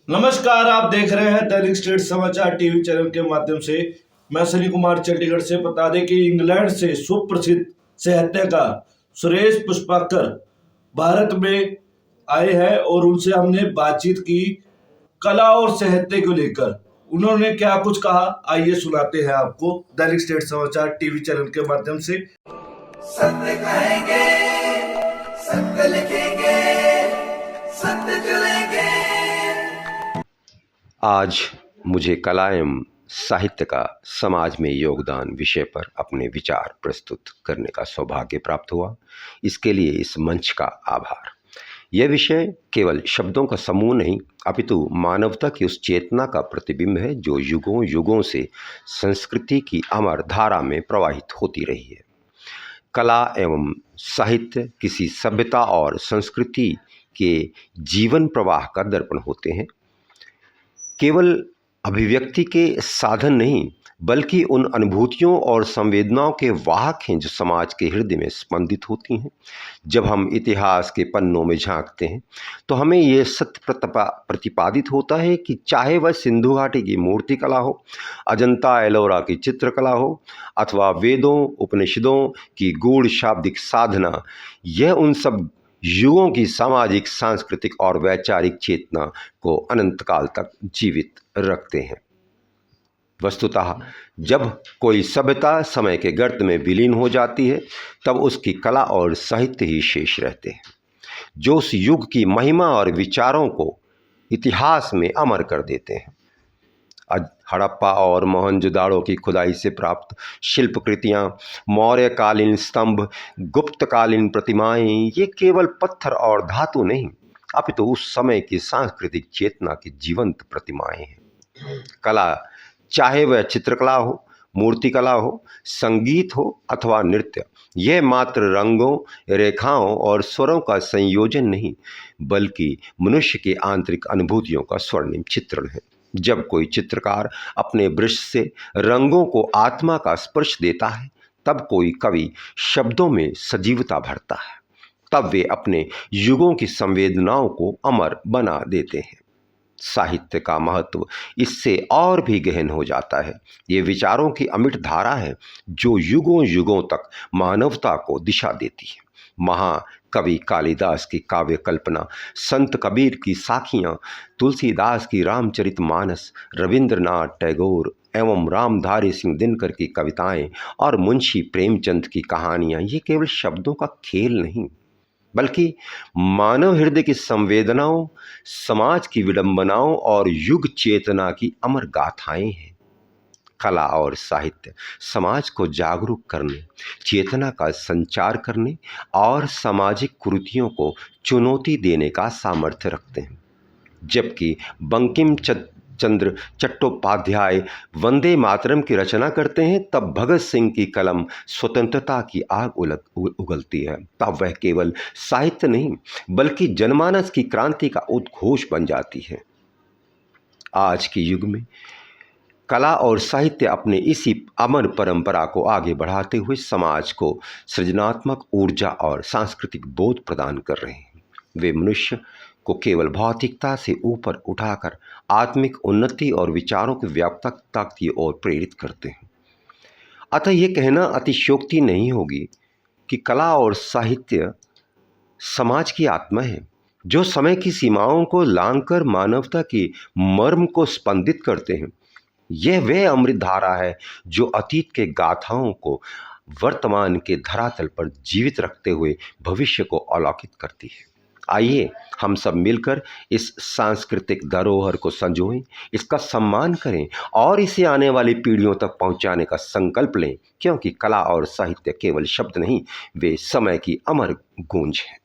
नमस्कार, आप देख रहे हैं दैनिक स्टेट समाचार टीवी चैनल के माध्यम से। मैं सनी कुमार चंडीगढ़ से। बता दें कि इंग्लैंड से सुप्रसिद्ध साहित्यकार सुरेश पुष्पाकर भारत में आए हैं और उनसे हमने बातचीत की कला और साहित्य को लेकर। उन्होंने क्या कुछ कहा, आइए सुनाते हैं आपको दैनिक स्टेट समाचार टीवी चैनल के माध्यम से। सत्य कहेंगे, सत्य लिखेंगे, सत्य चलेंगे। आज मुझे कला एवं साहित्य का समाज में योगदान विषय पर अपने विचार प्रस्तुत करने का सौभाग्य प्राप्त हुआ। इसके लिए इस मंच का आभार। यह विषय केवल शब्दों का समूह नहीं, अपितु मानवता की उस चेतना का प्रतिबिंब है जो युगों युगों से संस्कृति की अमर धारा में प्रवाहित होती रही है। कला एवं साहित्य किसी सभ्यता और संस्कृति के जीवन प्रवाह का दर्पण होते हैं। केवल अभिव्यक्ति के साधन नहीं, बल्कि उन अनुभूतियों और संवेदनाओं के वाहक हैं जो समाज के हृदय में स्पंदित होती हैं। जब हम इतिहास के पन्नों में झांकते हैं तो हमें ये सत्य प्रतिपादित होता है कि चाहे वह सिंधु घाटी की मूर्ति कला हो, अजंता एलोरा की चित्रकला हो, अथवा वेदों उपनिषदों की गूढ़ शाब्दिक साधना, यह उन सब युगों की सामाजिक, सांस्कृतिक और वैचारिक चेतना को अनंत काल तक जीवित रखते हैं। वस्तुतः जब कोई सभ्यता समय के गर्त में विलीन हो जाती है, तब उसकी कला और साहित्य ही शेष रहते हैं, जो उस युग की महिमा और विचारों को इतिहास में अमर कर देते हैं। हड़प्पा और मोहनजोदाड़ो की खुदाई से प्राप्त शिल्पकृतियाँ, मौर्यकालीन स्तंभ, गुप्तकालीन प्रतिमाएं, ये केवल पत्थर और धातु नहीं, अपितु उस समय की सांस्कृतिक चेतना की जीवंत प्रतिमाएं हैं। कला, चाहे वह चित्रकला हो, मूर्तिकला हो, संगीत हो अथवा नृत्य, यह मात्र रंगों, रेखाओं और स्वरों का संयोजन नहीं, बल्कि मनुष्य की आंतरिक अनुभूतियों का स्वर्णिम चित्रण है। जब कोई चित्रकार अपने ब्रश से रंगों को आत्मा का स्पर्श देता है, तब कोई कवि शब्दों में सजीवता भरता है, तब वे अपने युगों की संवेदनाओं को अमर बना देते हैं। साहित्य का महत्व इससे और भी गहन हो जाता है। ये विचारों की अमिट धारा है जो युगों युगों तक मानवता को दिशा देती है। महाकवि कालिदास की काव्य कल्पना, संत कबीर की साखियाँ, तुलसीदास की रामचरितमानस, रविंद्रनाथ टैगोर एवं रामधारी सिंह दिनकर की कविताएं और मुंशी प्रेमचंद की कहानियाँ, ये केवल शब्दों का खेल नहीं, बल्कि मानव हृदय की संवेदनाओं, समाज की विडंबनाओं और युग चेतना की अमर गाथाएं हैं। कला और साहित्य समाज को जागरूक करने, चेतना का संचार करने और सामाजिक कुरीतियों को चुनौती देने का सामर्थ्य रखते हैं। जबकि बंकिम चंद्र चट्टोपाध्याय वंदे मातरम की रचना करते हैं, तब भगत सिंह की कलम स्वतंत्रता की आग उगलती है। तब वह केवल साहित्य नहीं, बल्कि जनमानस की क्रांति का उद्घोष बन जाती है। आज के युग में कला और साहित्य अपने इसी अमर परंपरा को आगे बढ़ाते हुए समाज को सृजनात्मक ऊर्जा और सांस्कृतिक बोध प्रदान कर रहे हैं। वे मनुष्य को केवल भौतिकता से ऊपर उठाकर आत्मिक उन्नति और विचारों की व्यापकता की ओर प्रेरित करते हैं। अतः ये कहना अतिशयोक्ति नहीं होगी कि कला और साहित्य समाज की आत्मा है, जो समय की सीमाओं को लांघकर मानवता की मर्म को स्पंदित करते हैं। यह वह अमृत धारा है जो अतीत के गाथाओं को वर्तमान के धरातल पर जीवित रखते हुए भविष्य को अलौकिक करती है। आइए हम सब मिलकर इस सांस्कृतिक धरोहर को संजोएं, इसका सम्मान करें और इसे आने वाली पीढ़ियों तक पहुंचाने का संकल्प लें, क्योंकि कला और साहित्य केवल शब्द नहीं, वे समय की अमर गूंज हैं।